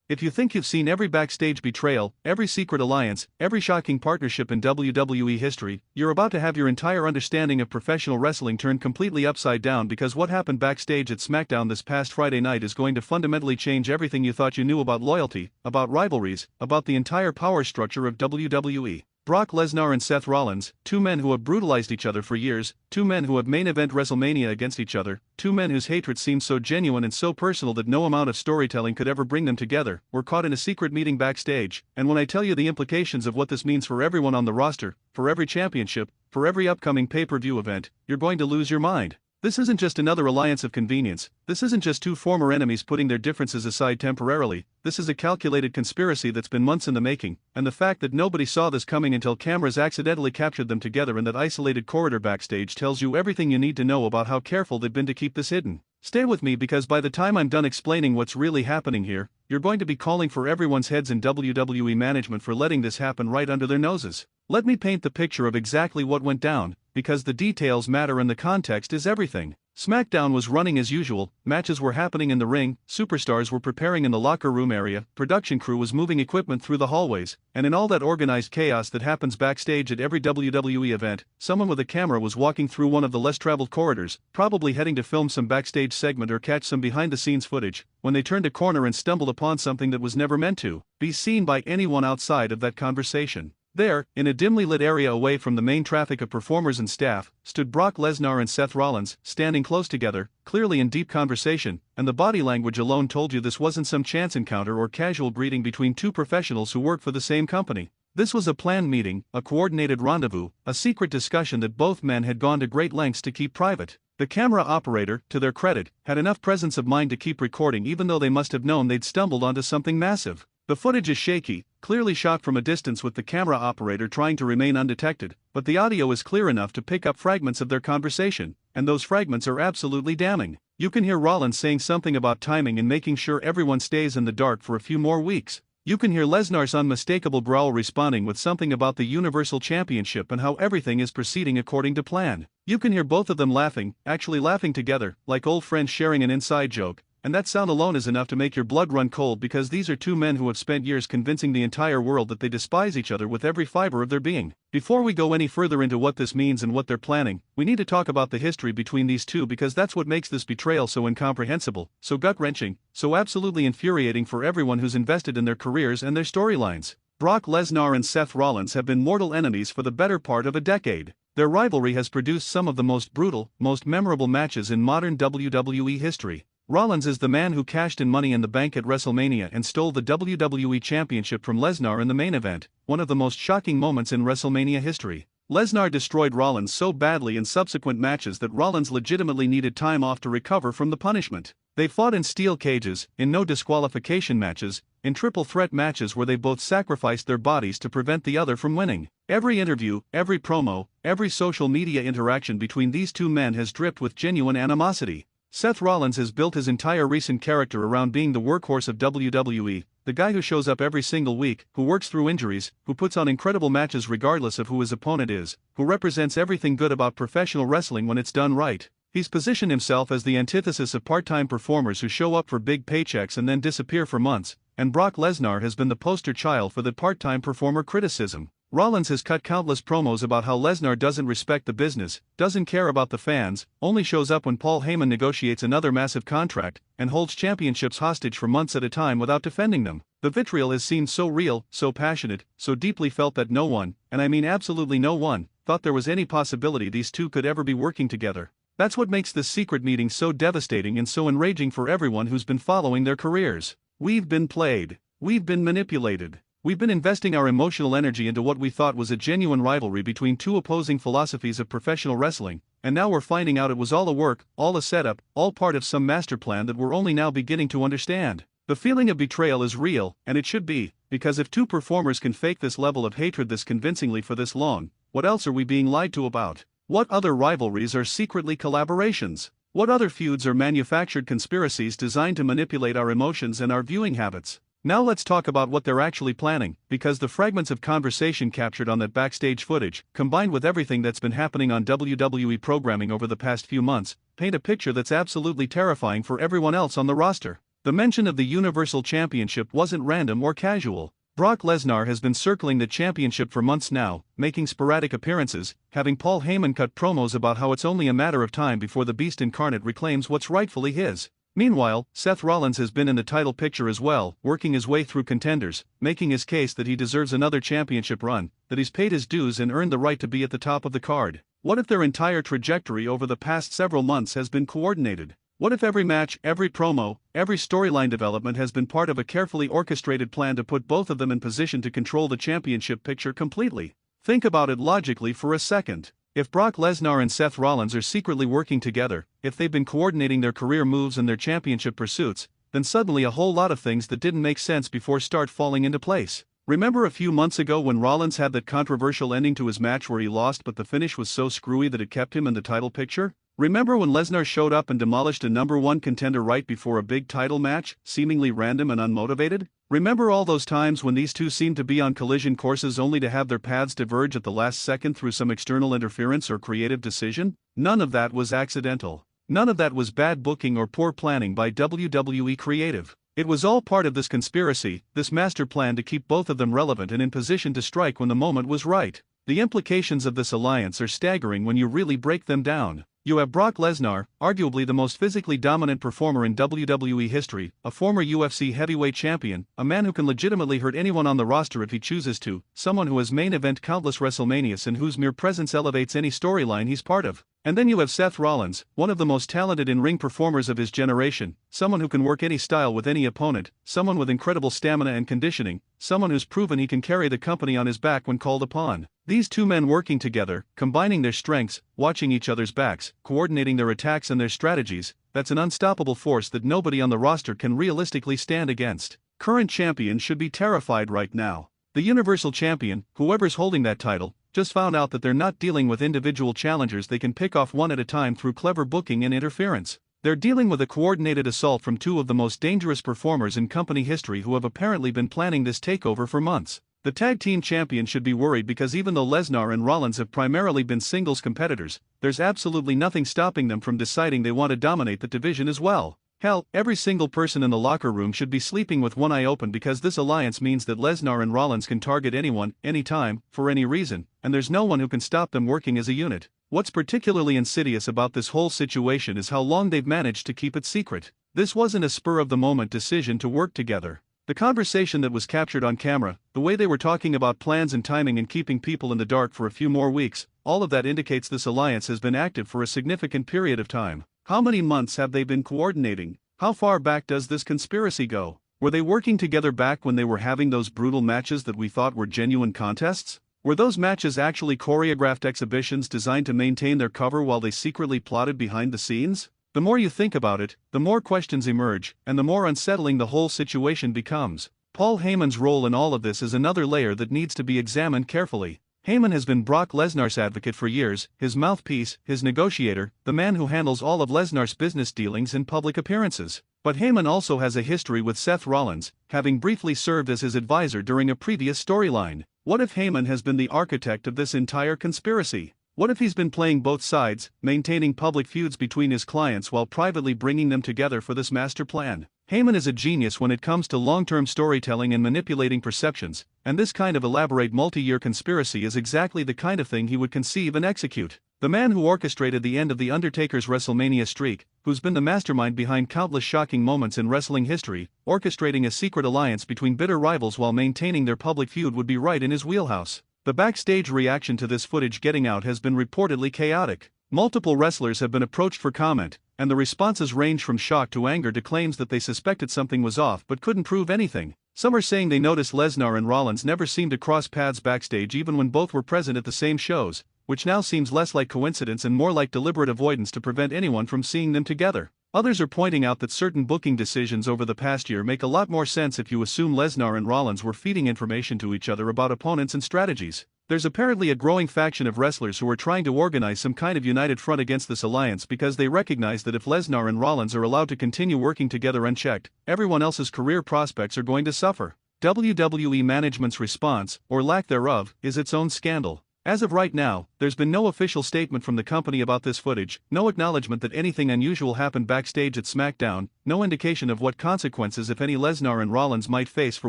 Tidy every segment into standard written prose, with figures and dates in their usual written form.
If you think you've seen every backstage betrayal, every secret alliance, every shocking partnership in WWE history, you're about to have your entire understanding of professional wrestling turned completely upside down, because what happened backstage at Smackdown this past Friday night is going to fundamentally change everything you thought you knew about loyalty, about rivalries, about the entire power structure of WWE. Brock Lesnar and Seth Rollins, two men who have brutalized each other for years, two men who have main event WrestleMania against each other, two men whose hatred seems so genuine and so personal that no amount of storytelling could ever bring them together, were caught in a secret meeting backstage. And when I tell you the implications of what this means for everyone on the roster, for every championship, for every upcoming pay-per-view event, you're going to lose your mind. This isn't just another alliance of convenience, this isn't just two former enemies putting their differences aside temporarily, this is a calculated conspiracy that's been months in the making, and the fact that nobody saw this coming until cameras accidentally captured them together in that isolated corridor backstage tells you everything you need to know about how careful they've been to keep this hidden. Stay with me, because by the time I'm done explaining what's really happening here, you're going to be calling for everyone's heads in WWE management for letting this happen right under their noses. Let me paint the picture of exactly what went down, because the details matter and the context is everything. Smackdown was running as usual, matches were happening in the ring, superstars were preparing in the locker room area, production crew was moving equipment through the hallways, and in all that organized chaos that happens backstage at every WWE event, someone with a camera was walking through one of the less traveled corridors, probably heading to film some backstage segment or catch some behind-the-scenes footage, when they turned a corner and stumbled upon something that was never meant to be seen by anyone outside of that conversation. There, in a dimly lit area away from the main traffic of performers and staff, stood Brock Lesnar and Seth Rollins, standing close together, clearly in deep conversation, and the body language alone told you this wasn't some chance encounter or casual greeting between two professionals who work for the same company. This was a planned meeting, a coordinated rendezvous, a secret discussion that both men had gone to great lengths to keep private. The camera operator, to their credit, had enough presence of mind to keep recording, even though they must have known they'd stumbled onto something massive. The footage is shaky, clearly shot from a distance with the camera operator trying to remain undetected, but the audio is clear enough to pick up fragments of their conversation, and those fragments are absolutely damning. You can hear Rollins saying something about timing and making sure everyone stays in the dark for a few more weeks. You can hear Lesnar's unmistakable growl responding with something about the Universal Championship and how everything is proceeding according to plan. You can hear both of them laughing, actually laughing together, like old friends sharing an inside joke. And that sound alone is enough to make your blood run cold, because these are two men who have spent years convincing the entire world that they despise each other with every fiber of their being. Before we go any further into what this means and what they're planning, we need to talk about the history between these two, because that's what makes this betrayal so incomprehensible, so gut-wrenching, so absolutely infuriating for everyone who's invested in their careers and their storylines. Brock Lesnar and Seth Rollins have been mortal enemies for the better part of a decade. Their rivalry has produced some of the most brutal, most memorable matches in modern WWE history. Rollins is the man who cashed in Money in the Bank at WrestleMania and stole the WWE Championship from Lesnar in the main event, one of the most shocking moments in WrestleMania history. Lesnar destroyed Rollins so badly in subsequent matches that Rollins legitimately needed time off to recover from the punishment. They fought in steel cages, in no disqualification matches, in triple threat matches where they both sacrificed their bodies to prevent the other from winning. Every interview, every promo, every social media interaction between these two men has dripped with genuine animosity. Seth Rollins has built his entire recent character around being the workhorse of WWE, the guy who shows up every single week, who works through injuries, who puts on incredible matches regardless of who his opponent is, who represents everything good about professional wrestling when it's done right. He's positioned himself as the antithesis of part-time performers who show up for big paychecks and then disappear for months, and Brock Lesnar has been the poster child for the part-time performer criticism. Rollins has cut countless promos about how Lesnar doesn't respect the business, doesn't care about the fans, only shows up when Paul Heyman negotiates another massive contract, and holds championships hostage for months at a time without defending them. The vitriol has seemed so real, so passionate, so deeply felt that no one, and I mean absolutely no one, thought there was any possibility these two could ever be working together. That's what makes this secret meeting so devastating and so enraging for everyone who's been following their careers. We've been played. We've been manipulated. We've been investing our emotional energy into what we thought was a genuine rivalry between two opposing philosophies of professional wrestling, and now we're finding out it was all a work, all a setup, all part of some master plan that we're only now beginning to understand. The feeling of betrayal is real, and it should be, because if two performers can fake this level of hatred this convincingly for this long, what else are we being lied to about? What other rivalries are secretly collaborations? What other feuds are manufactured conspiracies designed to manipulate our emotions and our viewing habits? Now let's talk about what they're actually planning, because the fragments of conversation captured on that backstage footage, combined with everything that's been happening on WWE programming over the past few months, paint a picture that's absolutely terrifying for everyone else on the roster. The mention of the Universal Championship wasn't random or casual. Brock Lesnar has been circling the championship for months now, making sporadic appearances, having Paul Heyman cut promos about how it's only a matter of time before the Beast incarnate reclaims what's rightfully his. Meanwhile, Seth Rollins has been in the title picture as well, working his way through contenders, making his case that he deserves another championship run, that he's paid his dues and earned the right to be at the top of the card. What if their entire trajectory over the past several months has been coordinated? What if every match, every promo, every storyline development has been part of a carefully orchestrated plan to put both of them in position to control the championship picture completely? Think about it logically for a second. If Brock Lesnar and Seth Rollins are secretly working together, if they've been coordinating their career moves and their championship pursuits, then suddenly a whole lot of things that didn't make sense before start falling into place. Remember a few months ago when Rollins had that controversial ending to his match where he lost but the finish was so screwy that it kept him in the title picture? Remember when Lesnar showed up and demolished a #1 contender right before a big title match, seemingly random and unmotivated? Remember all those times when these two seemed to be on collision courses only to have their paths diverge at the last second through some external interference or creative decision? None of that was accidental. None of that was bad booking or poor planning by WWE Creative. It was all part of this conspiracy, this master plan to keep both of them relevant and in position to strike when the moment was right. The implications of this alliance are staggering when you really break them down. You have Brock Lesnar, arguably the most physically dominant performer in WWE history, a former UFC heavyweight champion, a man who can legitimately hurt anyone on the roster if he chooses to, someone who has main event countless WrestleManias and whose mere presence elevates any storyline he's part of. And then you have Seth Rollins, one of the most talented in-ring performers of his generation, someone who can work any style with any opponent, someone with incredible stamina and conditioning, someone who's proven he can carry the company on his back when called upon. These two men working together, combining their strengths, watching each other's backs, coordinating their attacks and their strategies, that's an unstoppable force that nobody on the roster can realistically stand against. Current champion should be terrified right now. The Universal Champion, whoever's holding that title, just found out that they're not dealing with individual challengers they can pick off one at a time through clever booking and interference. They're dealing with a coordinated assault from two of the most dangerous performers in company history who have apparently been planning this takeover for months. The tag team champion should be worried because even though Lesnar and Rollins have primarily been singles competitors, there's absolutely nothing stopping them from deciding they want to dominate the division as well. Hell, every single person in the locker room should be sleeping with one eye open because this alliance means that Lesnar and Rollins can target anyone, anytime, for any reason, and there's no one who can stop them working as a unit. What's particularly insidious about this whole situation is how long they've managed to keep it secret. This wasn't a spur-of-the-moment decision to work together. The conversation that was captured on camera, the way they were talking about plans and timing and keeping people in the dark for a few more weeks, all of that indicates this alliance has been active for a significant period of time. How many months have they been coordinating? How far back does this conspiracy go? Were they working together back when they were having those brutal matches that we thought were genuine contests? Were those matches actually choreographed exhibitions designed to maintain their cover while they secretly plotted behind the scenes? The more you think about it, the more questions emerge, and the more unsettling the whole situation becomes. Paul Heyman's role in all of this is another layer that needs to be examined carefully. Heyman has been Brock Lesnar's advocate for years, his mouthpiece, his negotiator, the man who handles all of Lesnar's business dealings and public appearances. But Heyman also has a history with Seth Rollins, having briefly served as his advisor during a previous storyline. What if Heyman has been the architect of this entire conspiracy? What if he's been playing both sides, maintaining public feuds between his clients while privately bringing them together for this master plan? Heyman is a genius when it comes to long-term storytelling and manipulating perceptions, and this kind of elaborate multi-year conspiracy is exactly the kind of thing he would conceive and execute. The man who orchestrated the end of The Undertaker's WrestleMania streak, who's been the mastermind behind countless shocking moments in wrestling history, orchestrating a secret alliance between bitter rivals while maintaining their public feud would be right in his wheelhouse. The backstage reaction to this footage getting out has been reportedly chaotic. Multiple wrestlers have been approached for comment, and the responses range from shock to anger to claims that they suspected something was off but couldn't prove anything. Some are saying they noticed Lesnar and Rollins never seemed to cross paths backstage even when both were present at the same shows, which now seems less like coincidence and more like deliberate avoidance to prevent anyone from seeing them together. Others are pointing out that certain booking decisions over the past year make a lot more sense if you assume Lesnar and Rollins were feeding information to each other about opponents and strategies. There's apparently a growing faction of wrestlers who are trying to organize some kind of united front against this alliance because they recognize that if Lesnar and Rollins are allowed to continue working together unchecked, everyone else's career prospects are going to suffer. WWE management's response, or lack thereof, is its own scandal. As of right now, there's been no official statement from the company about this footage, no acknowledgement that anything unusual happened backstage at Smackdown, no indication of what consequences if any Lesnar and Rollins might face for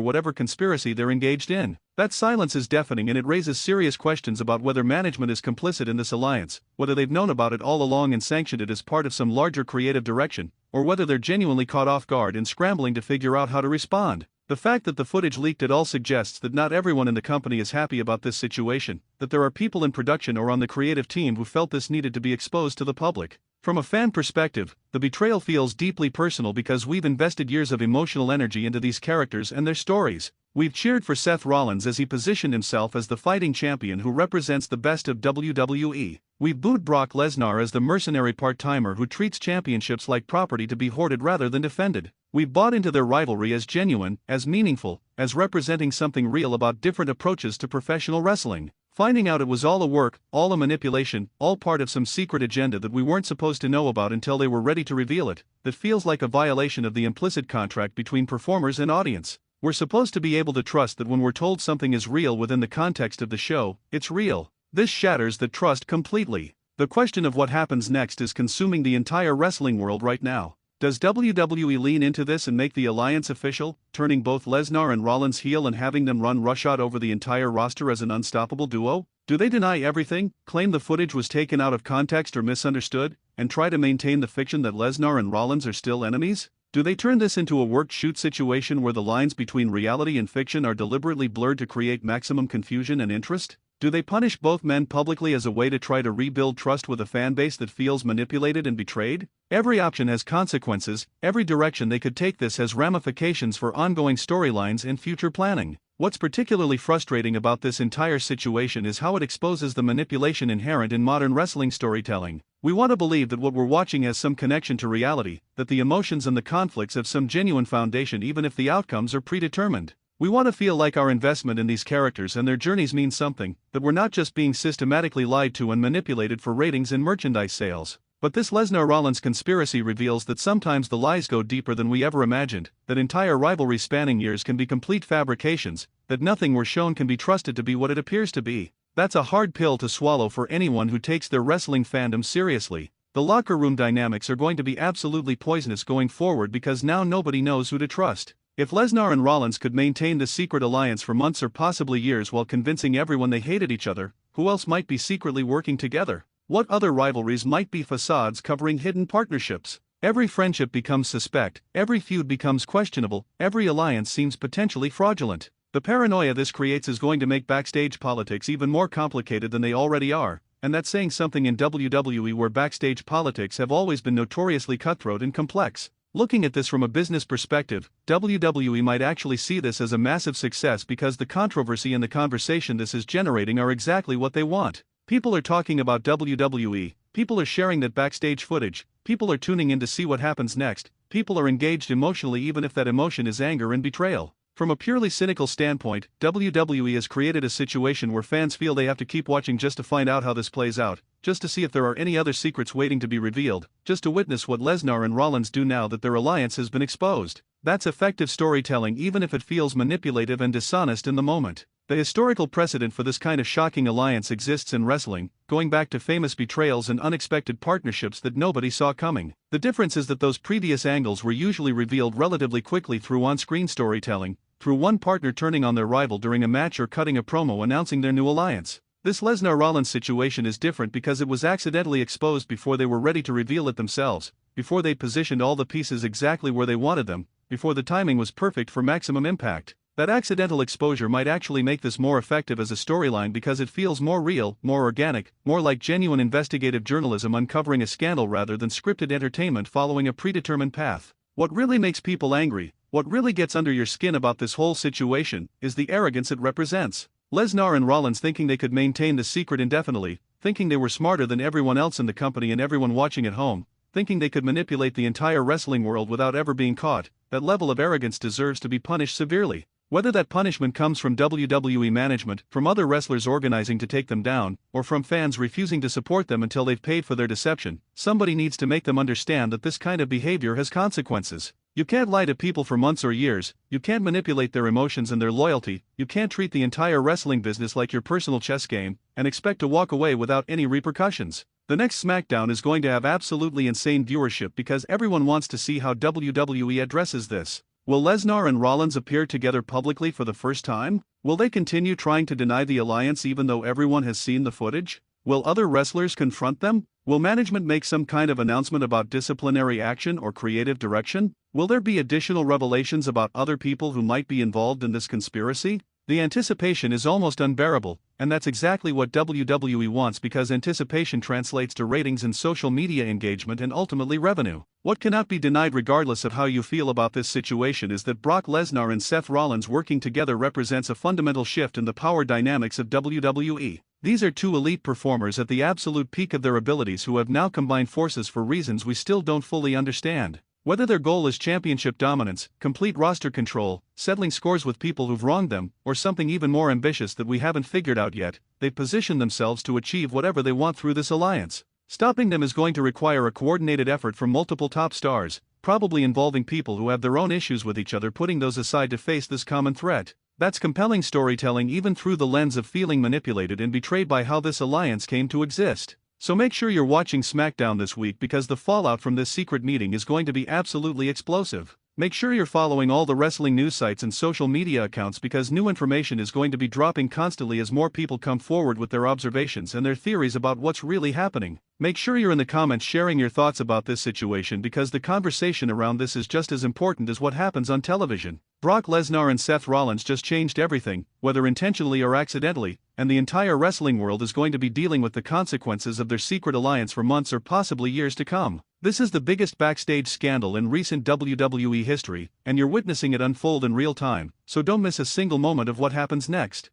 whatever conspiracy they're engaged in. That silence is deafening and it raises serious questions about whether management is complicit in this alliance, whether they've known about it all along and sanctioned it as part of some larger creative direction, or whether they're genuinely caught off guard and scrambling to figure out how to respond. The fact that the footage leaked at all suggests that not everyone in the company is happy about this situation, that there are people in production or on the creative team who felt this needed to be exposed to the public. From a fan perspective, the betrayal feels deeply personal because we've invested years of emotional energy into these characters and their stories. We've cheered for Seth Rollins as he positioned himself as the fighting champion who represents the best of WWE. We've booed Brock Lesnar as the mercenary part-timer who treats championships like property to be hoarded rather than defended. We've bought into their rivalry as genuine, as meaningful, as representing something real about different approaches to professional wrestling. Finding out it was all a work, all a manipulation, all part of some secret agenda that we weren't supposed to know about until they were ready to reveal it, that feels like a violation of the implicit contract between performers and audience. We're supposed to be able to trust that when we're told something is real within the context of the show, it's real. This shatters that trust completely. The question of what happens next is consuming the entire wrestling world right now. Does WWE lean into this and make the alliance official, turning both Lesnar and Rollins heel and having them run roughshod over the entire roster as an unstoppable duo? Do they deny everything, claim the footage was taken out of context or misunderstood, and try to maintain the fiction that Lesnar and Rollins are still enemies? Do they turn this into a work-shoot situation where the lines between reality and fiction are deliberately blurred to create maximum confusion and interest? Do they punish both men publicly as a way to try to rebuild trust with a fanbase that feels manipulated and betrayed? Every option has consequences, every direction they could take this has ramifications for ongoing storylines and future planning. What's particularly frustrating about this entire situation is how it exposes the manipulation inherent in modern wrestling storytelling. We want to believe that what we're watching has some connection to reality, that the emotions and the conflicts have some genuine foundation even if the outcomes are predetermined. We want to feel like our investment in these characters and their journeys means something, that we're not just being systematically lied to and manipulated for ratings and merchandise sales. But this Lesnar-Rollins conspiracy reveals that sometimes the lies go deeper than we ever imagined, that entire rivalries spanning years can be complete fabrications, that nothing we're shown can be trusted to be what it appears to be. That's a hard pill to swallow for anyone who takes their wrestling fandom seriously. The locker room dynamics are going to be absolutely poisonous going forward because now nobody knows who to trust. If Lesnar and Rollins could maintain this secret alliance for months or possibly years while convincing everyone they hated each other, who else might be secretly working together? What other rivalries might be facades covering hidden partnerships? Every friendship becomes suspect, every feud becomes questionable, every alliance seems potentially fraudulent. The paranoia this creates is going to make backstage politics even more complicated than they already are, and that's saying something in WWE where backstage politics have always been notoriously cutthroat and complex. Looking at this from a business perspective, WWE might actually see this as a massive success because the controversy and the conversation this is generating are exactly what they want. People are talking about WWE, people are sharing that backstage footage, people are tuning in to see what happens next, people are engaged emotionally even if that emotion is anger and betrayal. From a purely cynical standpoint, WWE has created a situation where fans feel they have to keep watching just to find out how this plays out, just to see if there are any other secrets waiting to be revealed, just to witness what Lesnar and Rollins do now that their alliance has been exposed. That's effective storytelling even if it feels manipulative and dishonest in the moment. The historical precedent for this kind of shocking alliance exists in wrestling, going back to famous betrayals and unexpected partnerships that nobody saw coming. The difference is that those previous angles were usually revealed relatively quickly through on-screen storytelling, through one partner turning on their rival during a match or cutting a promo announcing their new alliance. This Lesnar-Rollins situation is different because it was accidentally exposed before they were ready to reveal it themselves, before they positioned all the pieces exactly where they wanted them, before the timing was perfect for maximum impact. That accidental exposure might actually make this more effective as a storyline because it feels more real, more organic, more like genuine investigative journalism uncovering a scandal rather than scripted entertainment following a predetermined path. What really makes people angry, what really gets under your skin about this whole situation, is the arrogance it represents. Lesnar and Rollins thinking they could maintain the secret indefinitely, thinking they were smarter than everyone else in the company and everyone watching at home, thinking they could manipulate the entire wrestling world without ever being caught. That level of arrogance deserves to be punished severely. Whether that punishment comes from WWE management, from other wrestlers organizing to take them down, or from fans refusing to support them until they've paid for their deception, somebody needs to make them understand that this kind of behavior has consequences. You can't lie to people for months or years, you can't manipulate their emotions and their loyalty, you can't treat the entire wrestling business like your personal chess game, and expect to walk away without any repercussions. The next Smackdown is going to have absolutely insane viewership because everyone wants to see how WWE addresses this. Will Lesnar and Rollins appear together publicly for the first time? Will they continue trying to deny the alliance even though everyone has seen the footage? Will other wrestlers confront them? Will management make some kind of announcement about disciplinary action or creative direction? Will there be additional revelations about other people who might be involved in this conspiracy? The anticipation is almost unbearable, and that's exactly what WWE wants because anticipation translates to ratings and social media engagement and ultimately revenue. What cannot be denied regardless of how you feel about this situation is that Brock Lesnar and Seth Rollins working together represents a fundamental shift in the power dynamics of WWE. These are two elite performers at the absolute peak of their abilities who have now combined forces for reasons we still don't fully understand. Whether their goal is championship dominance, complete roster control, settling scores with people who've wronged them, or something even more ambitious that we haven't figured out yet, they've positioned themselves to achieve whatever they want through this alliance. Stopping them is going to require a coordinated effort from multiple top stars, probably involving people who have their own issues with each other, putting those aside to face this common threat. That's compelling storytelling even through the lens of feeling manipulated and betrayed by how this alliance came to exist. So make sure you're watching Smackdown this week because the fallout from this secret meeting is going to be absolutely explosive. Make sure you're following all the wrestling news sites and social media accounts because new information is going to be dropping constantly as more people come forward with their observations and their theories about what's really happening. Make sure you're in the comments sharing your thoughts about this situation because the conversation around this is just as important as what happens on television. Brock Lesnar and Seth Rollins just changed everything, whether intentionally or accidentally, and the entire wrestling world is going to be dealing with the consequences of their secret alliance for months or possibly years to come. This is the biggest backstage scandal in recent WWE history, and you're witnessing it unfold in real time, so don't miss a single moment of what happens next.